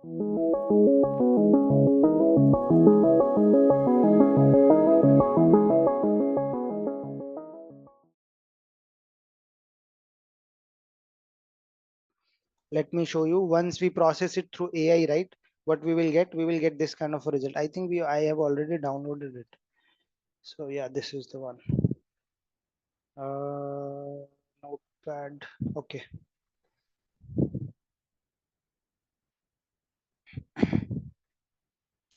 Let me show you. Once we process it through AI, right, what we will get? We will get this kind of a result. I think I have already downloaded it. So yeah, this is the one. Notepad. Okay.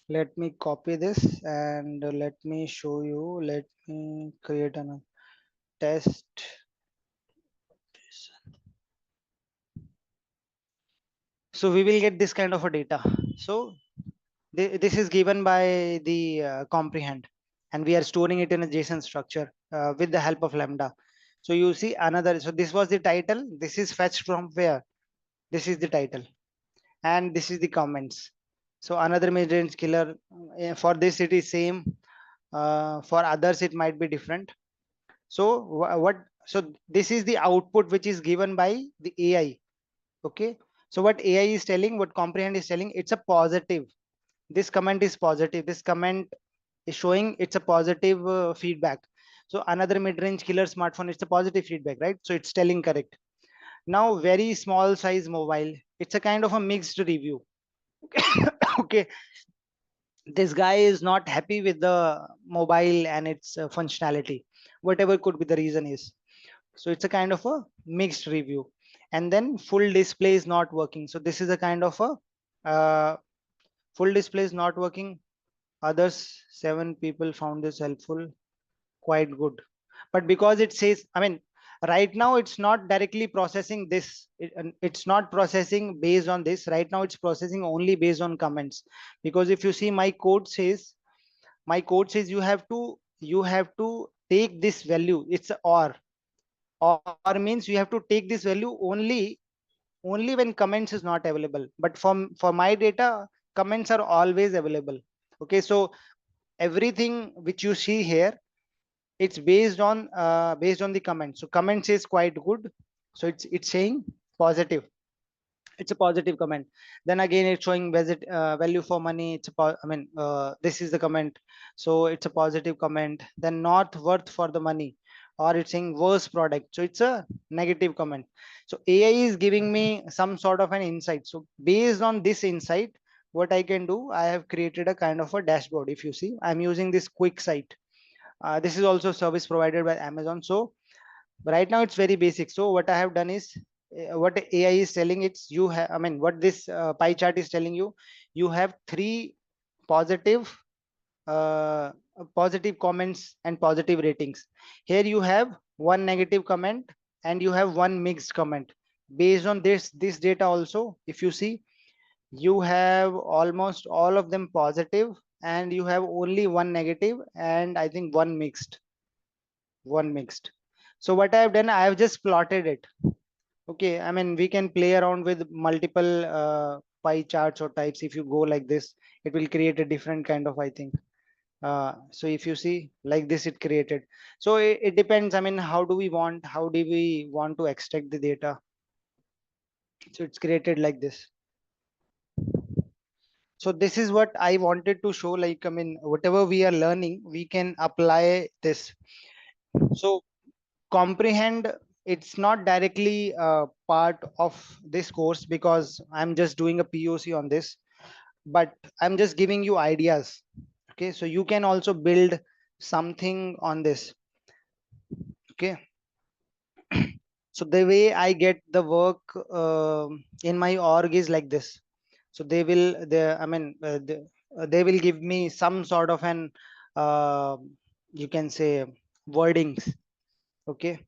Let me copy this and let me show you. Let me create a test. So we will get this kind of a data. So this is given by the comprehend, and we are storing it in a JSON structure with the help of Lambda. So you see another. So this was the title. This is fetched from where? This is the title, and this is the comments. So another mid-range killer. For this, it is same. For others, it might be different. So what? So this is the output which is given by the AI. Okay. So what AI is telling, what comprehend is telling, it's a positive. This comment is positive. This comment is showing it's a positive feedback. So another mid-range killer smartphone, it's a positive feedback, right? So it's telling correct. Now very small size mobile, it's a kind of a mixed review. Okay, this guy is not happy with the mobile and its functionality, whatever could be the reason is. So it's a kind of a mixed review. And then full display is not working. So this is a kind of a full display is not working. Others 7 people found this helpful, quite good. But because it says, I mean, right now it's not directly processing this. It's not processing based on this. Right now it's processing only based on comments. Because if you see my code says you have to take this value. It's a or means you have to take this value only when comments is not available. But for my data, comments are always available. Okay, so everything which you see here, it's based on the comment. So comment is quite good. So it's saying positive. It's a positive comment. Then again, it's showing value for money. This is the comment. So it's a positive comment. Then not worth for the money, or it's saying worse product. So it's a negative comment. So AI is giving me some sort of an insight. So based on this insight, what I can do, I have created a kind of a dashboard. If you see, I'm using this QuickSight. This is also service provided by Amazon. So right now it's very basic. So what I have done is, what AI is telling, it's you have, I mean, what this pie chart is telling you, you have three positive uh, positive comments and positive ratings. Here you have one negative comment and you have one mixed comment. Based on this data also, if you see, you have almost all of them positive, and you have only one negative, and I think one mixed. So what I have done, I have just plotted it. Okay, I mean, we can play around with multiple pie charts or types. If you go like this, it will create a different kind of, I think. So if you see like this, it created. So it depends. I mean, how do we want to extract the data? So it's created like this. So this is what I wanted to show. Like, I mean, whatever we are learning, we can apply this. So comprehend, it's not directly part of this course because I'm just doing a POC on this, but I'm just giving you ideas. Okay, so you can also build something on this. Okay, so the way I get the work in my org is like this. So they will give me some sort of an uh, you can say wordings. Okay,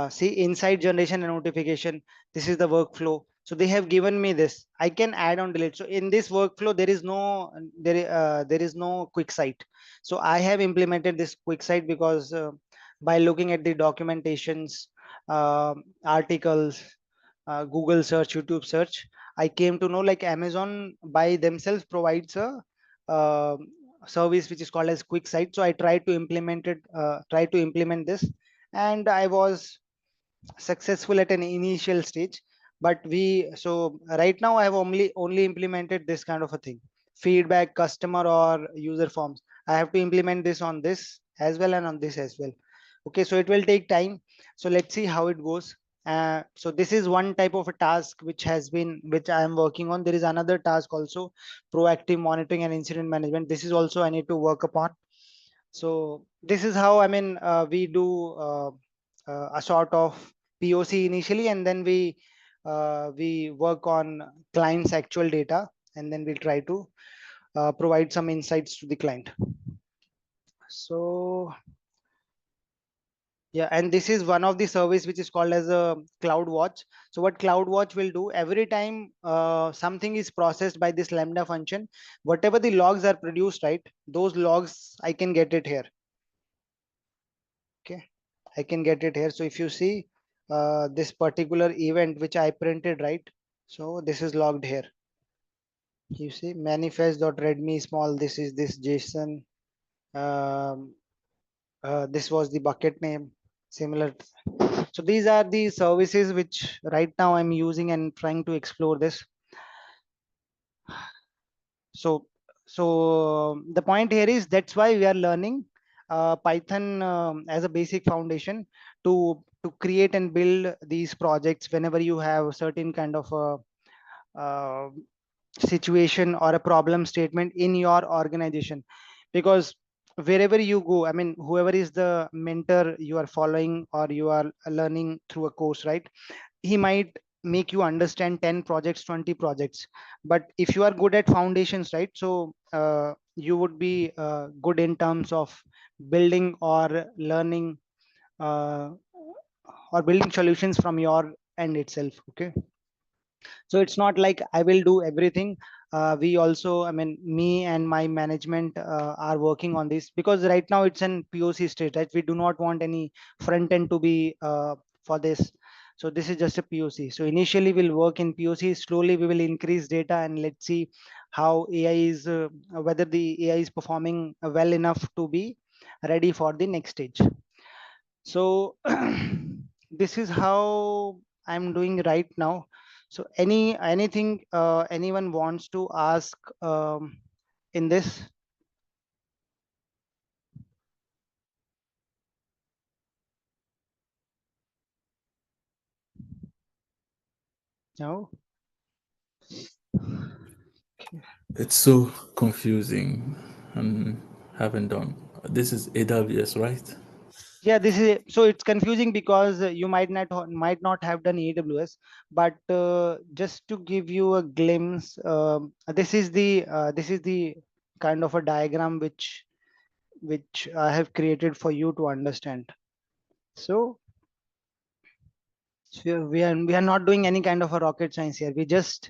see, inside generation and notification, this is the workflow. So they have given me this, I can add on delete. So in this workflow, there is no quick site. So I have implemented this quick site because by looking at the documentations, articles, Google search, YouTube search, I came to know like Amazon by themselves provides a uh, service which is called as quick site. So I try to implement this, and I was successful at an initial stage. but so right now I have only implemented this kind of a thing, feedback, customer or user forms. I have to implement this on this as well and on this as well. Okay, so it will take time. So let's see how it goes. So this is one type of a task which I am working on. There is another task also, proactive monitoring and incident management. This is also I need to work upon. So this is how, I mean, we do a sort of POC initially, and then we work on client's actual data, and then we'll try to provide some insights to the client. So yeah, and this is one of the service which is called as a CloudWatch. So what CloudWatch will do, every time something is processed by this Lambda function, whatever the logs are produced, right? Those logs I can get it here. Okay, I can get it here. So if you see this particular event which I printed, right? So this is logged here. You see manifest.readme small. This is this JSON. Um, this was the bucket name. Similar. So these are the services which right now I'm using and trying to explore this. So the point here is that's why we are learning Python as a basic foundation to create and build these projects whenever you have a certain kind of a situation or a problem statement in your organization. Because wherever you go, I mean, whoever is the mentor you are following or you are learning through a course, right? He might make you understand 10 projects, 20 projects, but if you are good at foundations, right? So you would be good in terms of building or learning uh, or building solutions from your end itself. Okay, so it's not like I will do everything. We also, I mean, me and my management are working on this, because right now it's an POC state, right? We do not want any front end to be for this. So this is just a POC. So initially we'll work in POC, slowly we will increase data, and let's see how AI is whether the AI is performing well enough to be ready for the next stage. So this is how I'm doing right now. So anything anyone wants to ask in this? No. It's so confusing and haven't done. This is AWS, right? Yeah, this is so it's confusing because you might not have done AWS, but just to give you a glimpse, this is the kind of a diagram which I have created for you to understand. So we are not doing any kind of a rocket science here. We just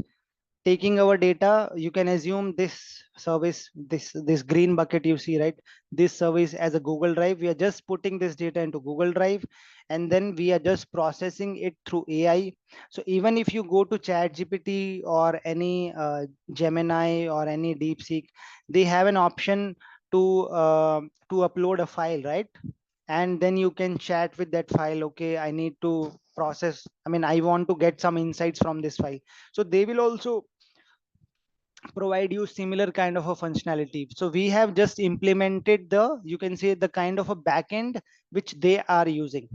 taking our data. You can assume this service, this green bucket you see, right? This service as a Google Drive. We are just putting this data into Google Drive, and then we are just processing it through AI. So even if you go to Chat GPT or any Gemini or any DeepSeek, they have an option to upload a file, right? And then you can chat with that file. Okay, I need to process, I mean, I want to get some insights from this file. So they will also provide you similar kind of a functionality. So we have just implemented the, you can say, the kind of a backend which they are using.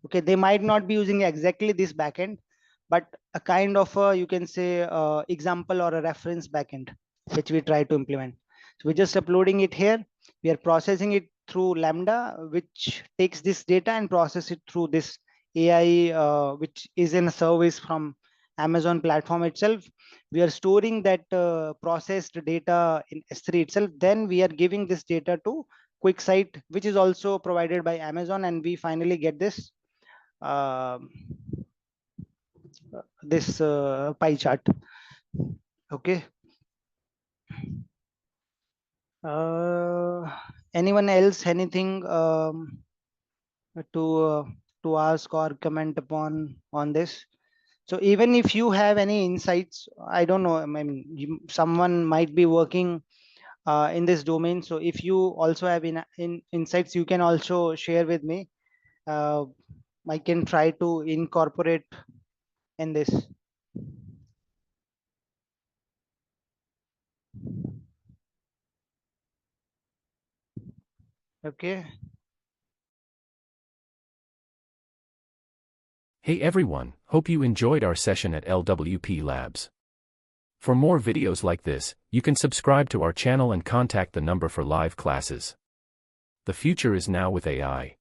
Okay, they might not be using exactly this backend, but a kind of a, you can say, example or a reference backend which we try to implement. So we're just uploading it here. We are processing it through Lambda, which takes this data and process it through this AI, which is in a service from Amazon platform itself. We are storing that processed data in S3 itself. Then we are giving this data to QuickSight, which is also provided by Amazon, and we finally get uh, this pie chart. Okay. Uh, Anyone else? Anything to uh, to ask or comment upon on this? So even if you have any insights, I don't know. I mean, someone might be working in this domain. So if you also have insights, you can also share with me. Uh, I can try to incorporate in this. Okay. Hey everyone, hope you enjoyed our session at LWP Labs. For more videos like this, you can subscribe to our channel and contact the number for live classes. The future is now with AI.